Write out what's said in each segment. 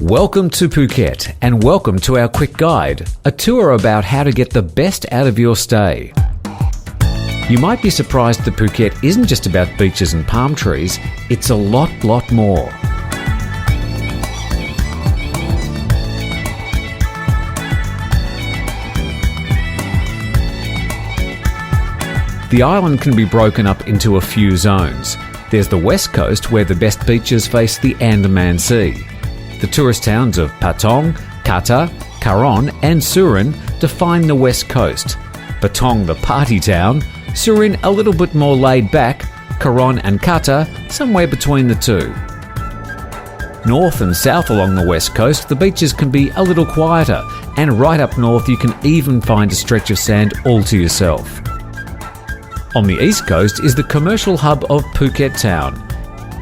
Welcome to Phuket and welcome to our quick guide, a tour about how to get the best out of your stay. You might be surprised that Phuket isn't just about beaches and palm trees, it's a lot more. The island can be broken up into a few zones. There's the west coast where the best beaches face the Andaman Sea. The tourist towns of Patong, Kata, Karon and Surin define the west coast. Patong the party town, Surin a little bit more laid back, Karon and Kata somewhere between the two. North and south along the west coast the beaches can be a little quieter, and right up north you can even find a stretch of sand all to yourself. On the east coast is the commercial hub of Phuket town.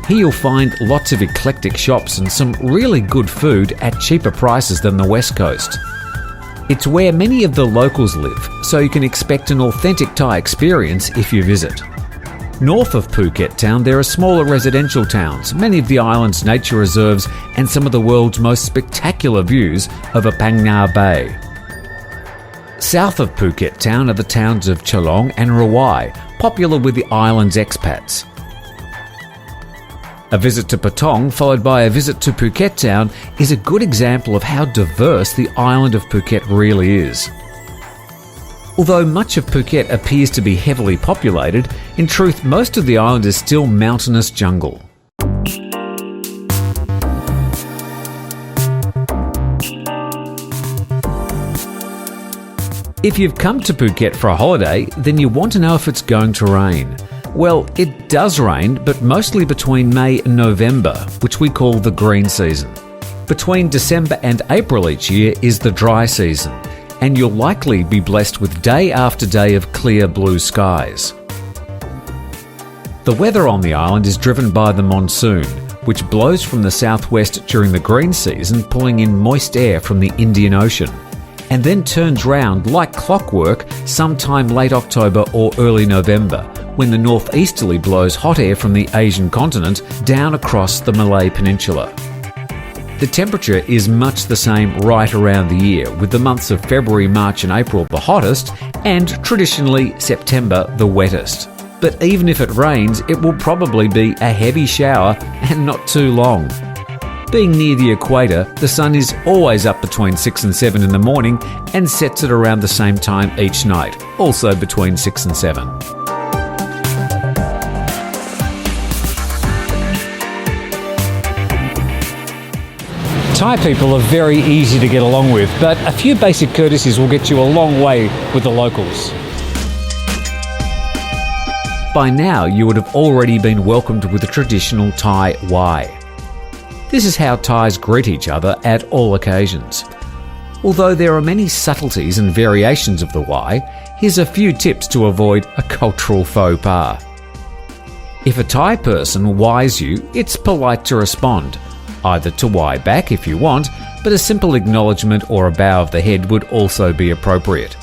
Here you'll find lots of eclectic shops and some really good food at cheaper prices than the west coast. It's where many of the locals live, so you can expect an authentic Thai experience if you visit. North of Phuket town there are smaller residential towns, many of the island's nature reserves and some of the world's most spectacular views over Phang Nga Bay. South of Phuket town are the towns of Chalong and Rawai, popular with the island's expats. A visit to Patong followed by a visit to Phuket town is a good example of how diverse the island of Phuket really is. Although much of Phuket appears to be heavily populated, in truth most of the island is still mountainous jungle. If you've come to Phuket for a holiday, then you want to know if it's going to rain. Well, it does rain, but mostly between May and November, which we call the green season. Between December and April each year is the dry season, and you'll likely be blessed with day after day of clear blue skies. The weather on the island is driven by the monsoon, which blows from the southwest during the green season, pulling in moist air from the Indian Ocean, and then turns round like clockwork sometime late October or early November, when the northeasterly blows hot air from the Asian continent down across the Malay Peninsula. The temperature is much the same right around the year, with the months of February, March and April the hottest, and traditionally September the wettest. But even if it rains, it will probably be a heavy shower and not too long. Being near the equator, the sun is always up between 6 and 7 in the morning and sets at around the same time each night, also between 6 and 7. Thai people are very easy to get along with, but a few basic courtesies will get you a long way with the locals. By now, you would have already been welcomed with a traditional Thai Y. This is how Thais greet each other at all occasions. Although there are many subtleties and variations of the Y, here's a few tips to avoid a cultural faux pas. If a Thai person Ys you, it's polite to respond. Either to Y back if you want, but a simple acknowledgement or a bow of the head would also be appropriate.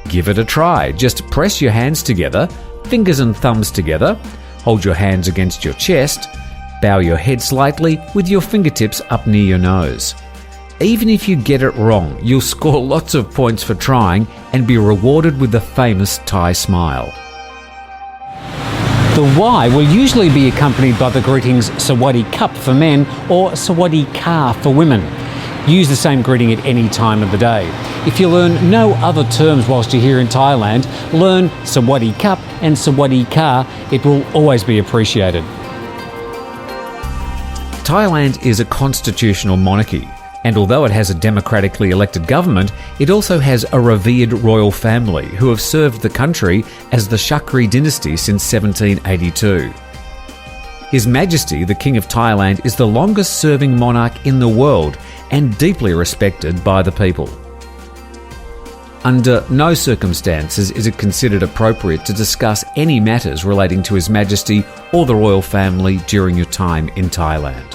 Give it a try. Just press your hands together, fingers and thumbs together, hold your hands against your chest, bow your head slightly with your fingertips up near your nose. Even if you get it wrong, you'll score lots of points for trying and be rewarded with the famous Thai smile. The Y will usually be accompanied by the greetings Sawadee Cup for men or Sawadee Ka for women. Use the same greeting at any time of the day. If you learn no other terms whilst you're here in Thailand, learn Sawadee Cup and Sawadee Ka. It will always be appreciated. Thailand is a constitutional monarchy, and although it has a democratically elected government, it also has a revered royal family who have served the country as the Chakri dynasty since 1782. His Majesty, the King of Thailand, is the longest-serving monarch in the world and deeply respected by the people. Under no circumstances is it considered appropriate to discuss any matters relating to His Majesty or the royal family during your time in Thailand.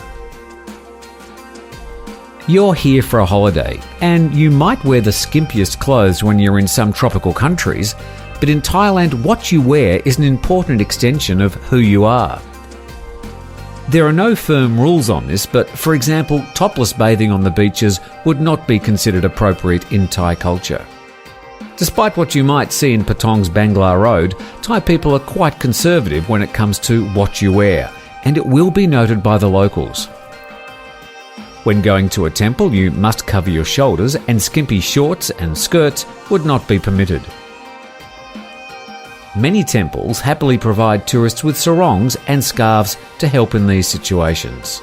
You're here for a holiday, and you might wear the skimpiest clothes when you're in some tropical countries, but in Thailand what you wear is an important extension of who you are. There are no firm rules on this, but for example, topless bathing on the beaches would not be considered appropriate in Thai culture. Despite what you might see in Patong's Bangla Road, Thai people are quite conservative when it comes to what you wear, and it will be noted by the locals. When going to a temple, you must cover your shoulders, and skimpy shorts and skirts would not be permitted. Many temples happily provide tourists with sarongs and scarves to help in these situations.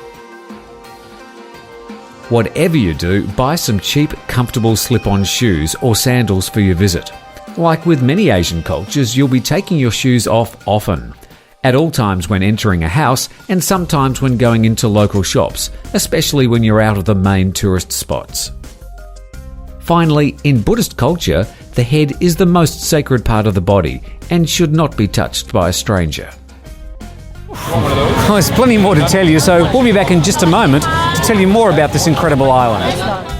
Whatever you do, buy some cheap, comfortable slip-on shoes or sandals for your visit. Like with many Asian cultures, you'll be taking your shoes off often, at all times when entering a house and sometimes when going into local shops, especially when you're out of the main tourist spots. Finally, in Buddhist culture, the head is the most sacred part of the body and should not be touched by a stranger. Well, there's plenty more to tell you, so we'll be back in just a moment to tell you more about this incredible island.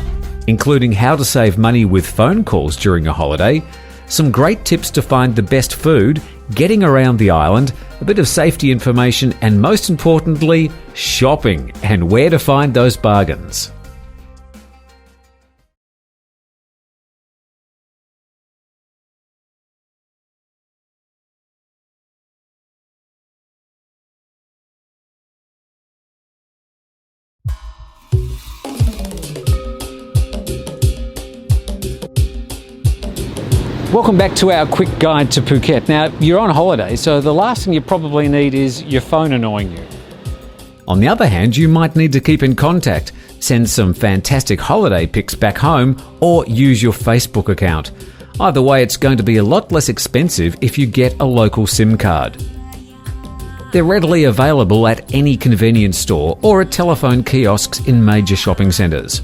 Including how to save money with phone calls during a holiday, some great tips to find the best food, getting around the island, a bit of safety information, and most importantly, shopping and where to find those bargains. Welcome back to our quick guide to Phuket. Now, you're on holiday, so the last thing you probably need is your phone annoying you. On the other hand, you might need to keep in contact, send some fantastic holiday pics back home, or use your Facebook account. Either way, it's going to be a lot less expensive if you get a local SIM card. They're readily available at any convenience store or at telephone kiosks in major shopping centres.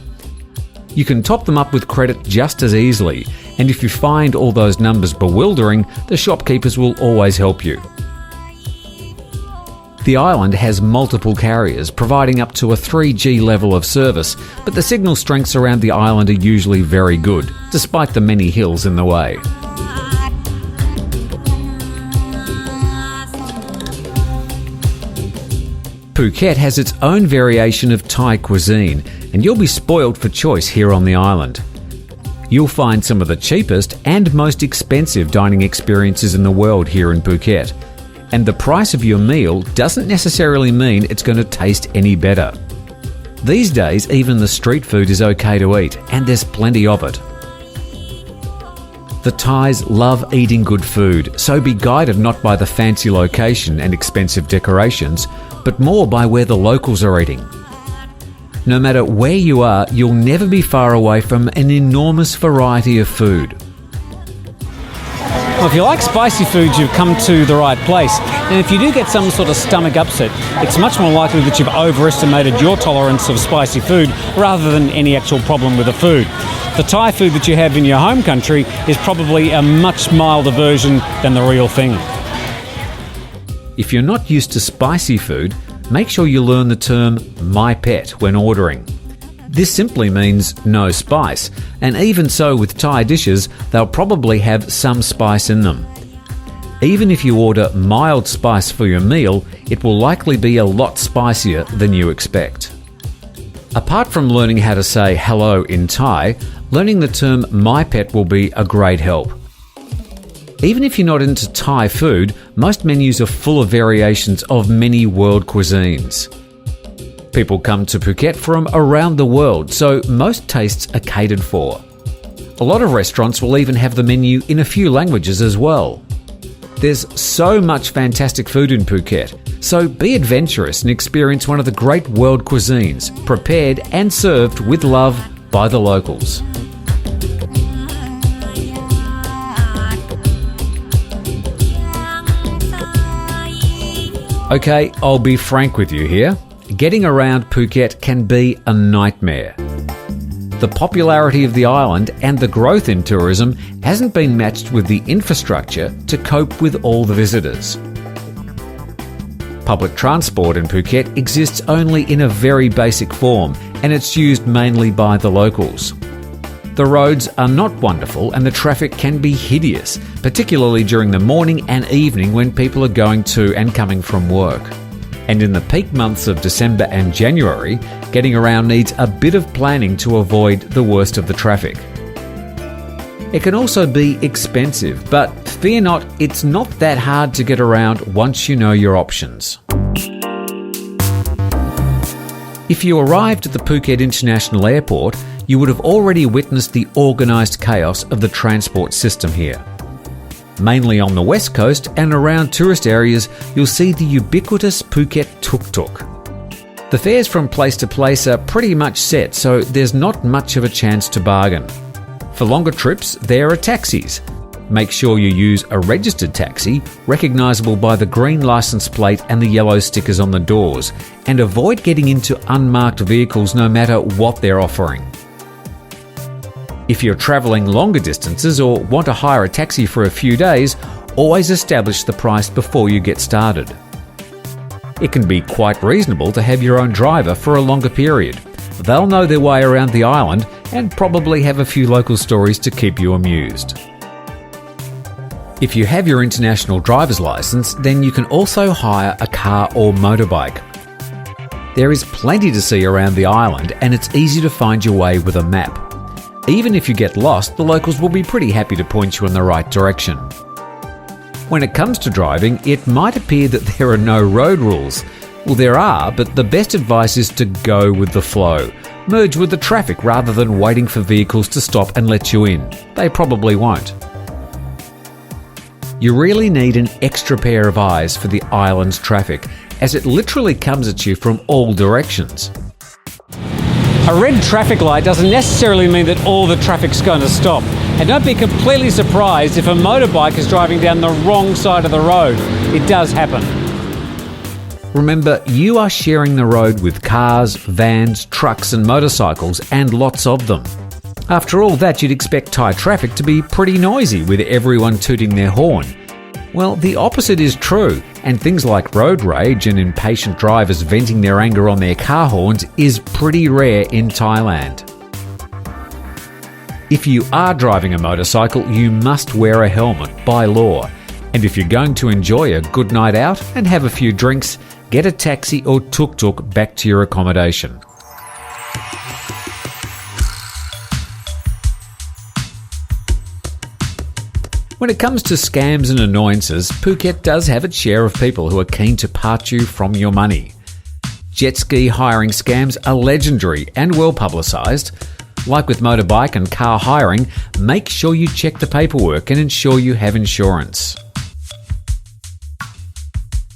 You can top them up with credit just as easily, and if you find all those numbers bewildering, the shopkeepers will always help you. The island has multiple carriers, providing up to a 3G level of service, but the signal strengths around the island are usually very good, despite the many hills in the way. Phuket has its own variation of Thai cuisine, and you'll be spoiled for choice here on the island. You'll find some of the cheapest and most expensive dining experiences in the world here in Phuket. And the price of your meal doesn't necessarily mean it's going to taste any better. These days, even the street food is okay to eat, and there's plenty of it. The Thais love eating good food, so be guided not by the fancy location and expensive decorations, but more by where the locals are eating. No matter where you are, you'll never be far away from an enormous variety of food. Well, if you like spicy foods, you've come to the right place. And if you do get some sort of stomach upset, it's much more likely that you've overestimated your tolerance of spicy food rather than any actual problem with the food. The Thai food that you have in your home country is probably a much milder version than the real thing. If you're not used to spicy food, make sure you learn the term "my pet" when ordering. This simply means no spice, and even so with Thai dishes, they'll probably have some spice in them. Even if you order mild spice for your meal, it will likely be a lot spicier than you expect. Apart from learning how to say hello in Thai, learning the term "my pet" will be a great help. Even if you're not into Thai food, most menus are full of variations of many world cuisines. People come to Phuket from around the world, so most tastes are catered for. A lot of restaurants will even have the menu in a few languages as well. There's so much fantastic food in Phuket, so be adventurous and experience one of the great world cuisines, prepared and served with love by the locals. Okay, I'll be frank with you here. Getting around Phuket can be a nightmare. The popularity of the island and the growth in tourism hasn't been matched with the infrastructure to cope with all the visitors. Public transport in Phuket exists only in a very basic form, and it's used mainly by the locals. The roads are not wonderful and the traffic can be hideous, particularly during the morning and evening when people are going to and coming from work. And in the peak months of December and January, getting around needs a bit of planning to avoid the worst of the traffic. It can also be expensive, but fear not, it's not that hard to get around once you know your options. If you arrived at the Phuket International Airport, you would have already witnessed the organised chaos of the transport system here. Mainly on the west coast and around tourist areas, you'll see the ubiquitous Phuket tuk-tuk. The fares from place to place are pretty much set, so there's not much of a chance to bargain. For longer trips, there are taxis. Make sure you use a registered taxi, recognisable by the green licence plate and the yellow stickers on the doors, and avoid getting into unmarked vehicles no matter what they're offering. If you're travelling longer distances or want to hire a taxi for a few days, always establish the price before you get started. It can be quite reasonable to have your own driver for a longer period. They'll know their way around the island and probably have a few local stories to keep you amused. If you have your international driver's license, then you can also hire a car or motorbike. There is plenty to see around the island and it's easy to find your way with a map. Even if you get lost, the locals will be pretty happy to point you in the right direction. When it comes to driving, it might appear that there are no road rules. Well, there are, but the best advice is to go with the flow. Merge with the traffic rather than waiting for vehicles to stop and let you in. They probably won't. You really need an extra pair of eyes for the island's traffic, as it literally comes at you from all directions. A red traffic light doesn't necessarily mean that all the traffic's going to stop. And don't be completely surprised if a motorbike is driving down the wrong side of the road. It does happen. Remember, you are sharing the road with cars, vans, trucks and motorcycles, and lots of them. After all that, you'd expect Thai traffic to be pretty noisy with everyone tooting their horn. Well, the opposite is true, and things like road rage and impatient drivers venting their anger on their car horns is pretty rare in Thailand. If you are driving a motorcycle, you must wear a helmet by law. And if you're going to enjoy a good night out and have a few drinks, get a taxi or tuk-tuk back to your accommodation. When it comes to scams and annoyances, Phuket does have its share of people who are keen to part you from your money. Jet ski hiring scams are legendary and well publicised. Like with motorbike and car hiring, make sure you check the paperwork and ensure you have insurance.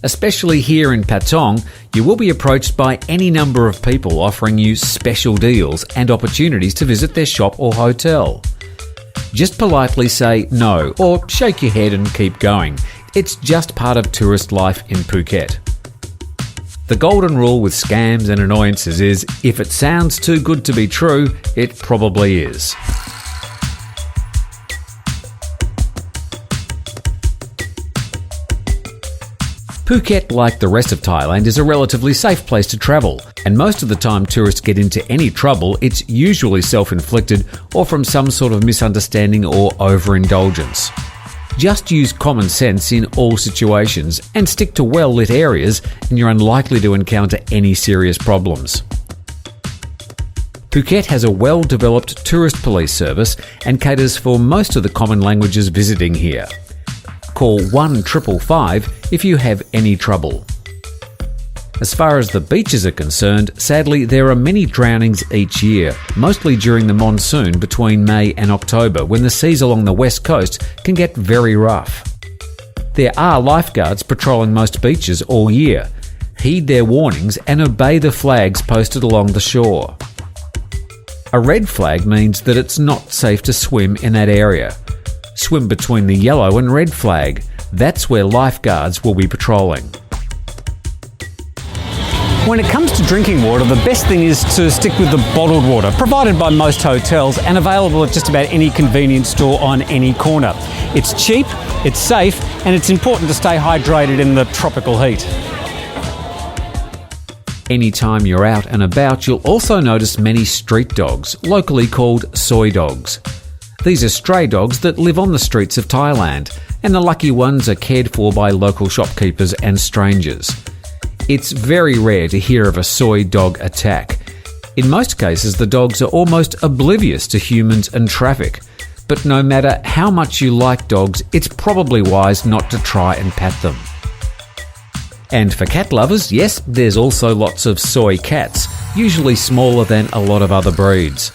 Especially here in Patong, you will be approached by any number of people offering you special deals and opportunities to visit their shop or hotel. Just politely say no or shake your head and keep going. It's just part of tourist life in Phuket. The golden rule with scams and annoyances is if it sounds too good to be true, it probably is. Phuket, like the rest of Thailand, is a relatively safe place to travel, and most of the time tourists get into any trouble, it's usually self-inflicted or from some sort of misunderstanding or overindulgence. Just use common sense in all situations and stick to well-lit areas, and you're unlikely to encounter any serious problems. Phuket has a well-developed tourist police service and caters for most of the common languages visiting here. Call 1-555 if you have any trouble. As far as the beaches are concerned, sadly there are many drownings each year, mostly during the monsoon between May and October, when the seas along the west coast can get very rough. There are lifeguards patrolling most beaches all year. Heed their warnings and obey the flags posted along the shore. A red flag means that it's not safe to swim in that area. Swim between the yellow and red flag. That's where lifeguards will be patrolling. When it comes to drinking water, the best thing is to stick with the bottled water, provided by most hotels and available at just about any convenience store on any corner. It's cheap, it's safe, and it's important to stay hydrated in the tropical heat. Anytime you're out and about, you'll also notice many street dogs, locally called soy dogs. These are stray dogs that live on the streets of Thailand, and the lucky ones are cared for by local shopkeepers and strangers. It's very rare to hear of a soy dog attack. In most cases, the dogs are almost oblivious to humans and traffic. But no matter how much you like dogs, it's probably wise not to try and pat them. And for cat lovers, yes, there's also lots of soy cats, usually smaller than a lot of other breeds.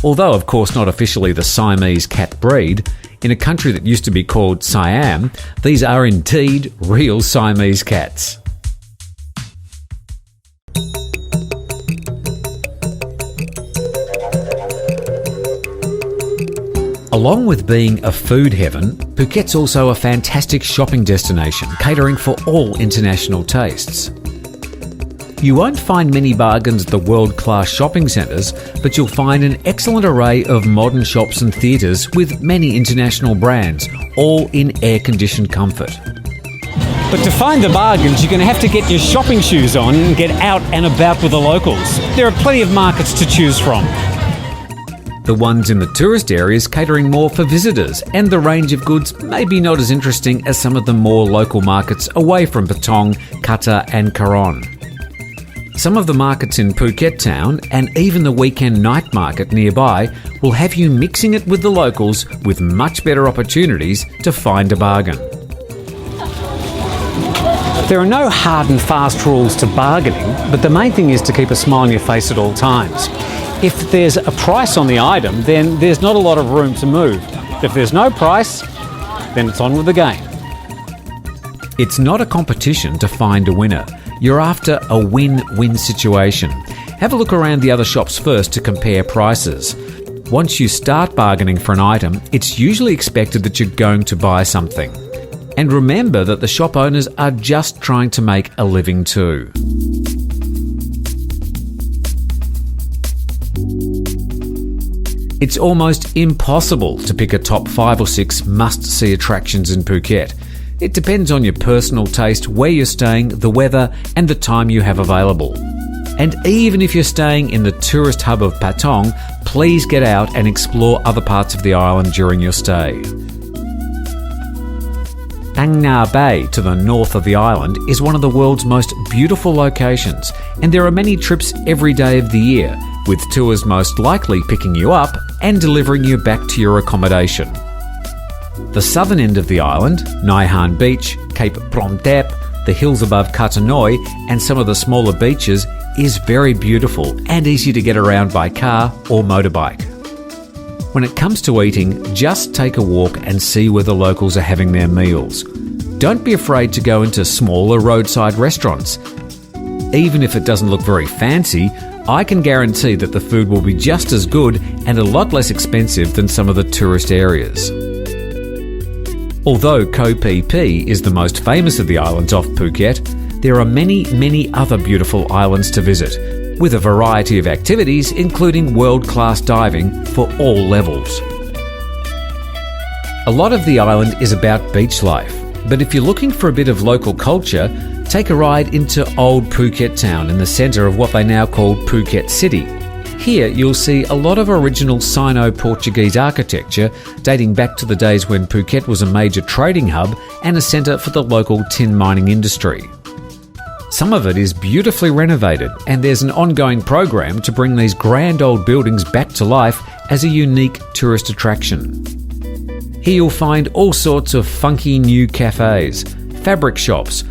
Although, of course, not officially the Siamese cat breed, in a country that used to be called Siam, these are indeed real Siamese cats. Along with being a food heaven, Phuket's also a fantastic shopping destination, catering for all international tastes. You won't find many bargains at the world-class shopping centres, but you'll find an excellent array of modern shops and theatres with many international brands, all in air-conditioned comfort. But to find the bargains, you're going to have to get your shopping shoes on and get out and about with the locals. There are plenty of markets to choose from. The ones in the tourist areas catering more for visitors, and the range of goods may be not as interesting as some of the more local markets away from Patong, Kata and Karon. Some of the markets in Phuket town, and even the weekend night market nearby, will have you mixing it with the locals with much better opportunities to find a bargain. There are no hard and fast rules to bargaining, but the main thing is to keep a smile on your face at all times. If there's a price on the item, then there's not a lot of room to move. If there's no price, then it's on with the game. It's not a competition to find a winner. You're after a win-win situation. Have a look around the other shops first to compare prices. Once you start bargaining for an item, it's usually expected that you're going to buy something. And remember that the shop owners are just trying to make a living too. It's almost impossible to pick a top 5 or 6 must-see attractions in Phuket. It depends on your personal taste, where you're staying, the weather, and the time you have available. And even if you're staying in the tourist hub of Patong, please get out and explore other parts of the island during your stay. Phang Nga Bay, to the north of the island, is one of the world's most beautiful locations, and there are many trips every day of the year, with tours most likely picking you up and delivering you back to your accommodation. The southern end of the island, Nai Han Beach, Cape Prom Tep, the hills above Katanoi, and some of the smaller beaches is very beautiful and easy to get around by car or motorbike. When it comes to eating, just take a walk and see where the locals are having their meals. Don't be afraid to go into smaller roadside restaurants. Even if it doesn't look very fancy, I can guarantee that the food will be just as good and a lot less expensive than some of the tourist areas. Although Koh Phi Phi is the most famous of the islands off Phuket, there are many other beautiful islands to visit, with a variety of activities including world-class diving for all levels. A lot of the island is about beach life, but if you're looking for a bit of local culture, take a ride into Old Phuket town in the centre of what they now call Phuket City. Here you'll see a lot of original Sino-Portuguese architecture dating back to the days when Phuket was a major trading hub and a centre for the local tin mining industry. Some of it is beautifully renovated, and there's an ongoing program to bring these grand old buildings back to life as a unique tourist attraction. Here you'll find all sorts of funky new cafes, fabric shops,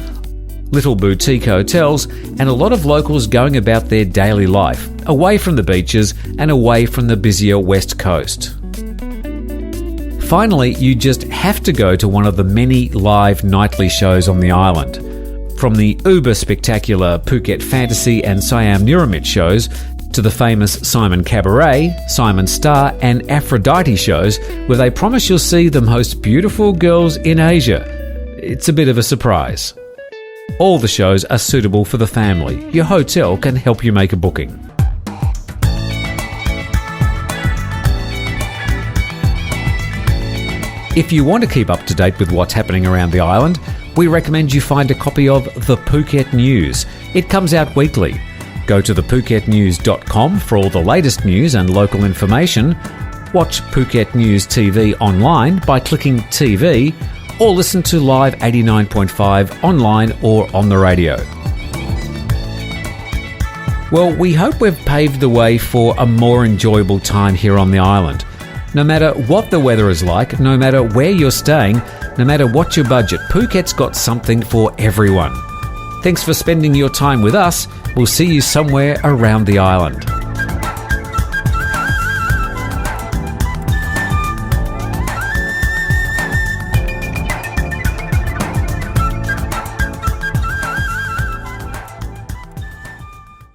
little boutique hotels, and a lot of locals going about their daily life, away from the beaches and away from the busier west coast. Finally, you just have to go to one of the many live nightly shows on the island. From the uber-spectacular Phuket Fantasy and Siam Niramit shows, to the famous Simon Cabaret, Simon Star and Aphrodite shows, where they promise you'll see the most beautiful girls in Asia. It's a bit of a surprise. All the shows are suitable for the family. Your hotel can help you make a booking. If you want to keep up to date with what's happening around the island, we recommend you find a copy of the Phuket News. It comes out weekly. Go to thephuketnews.com for all the latest news and local information. Watch Phuket News TV online by clicking TV, or listen to Live 89.5 online or on the radio. Well, we hope we've paved the way for a more enjoyable time here on the island. No matter what the weather is like, no matter where you're staying, no matter what your budget, Phuket's got something for everyone. Thanks for spending your time with us. We'll see you somewhere around the island.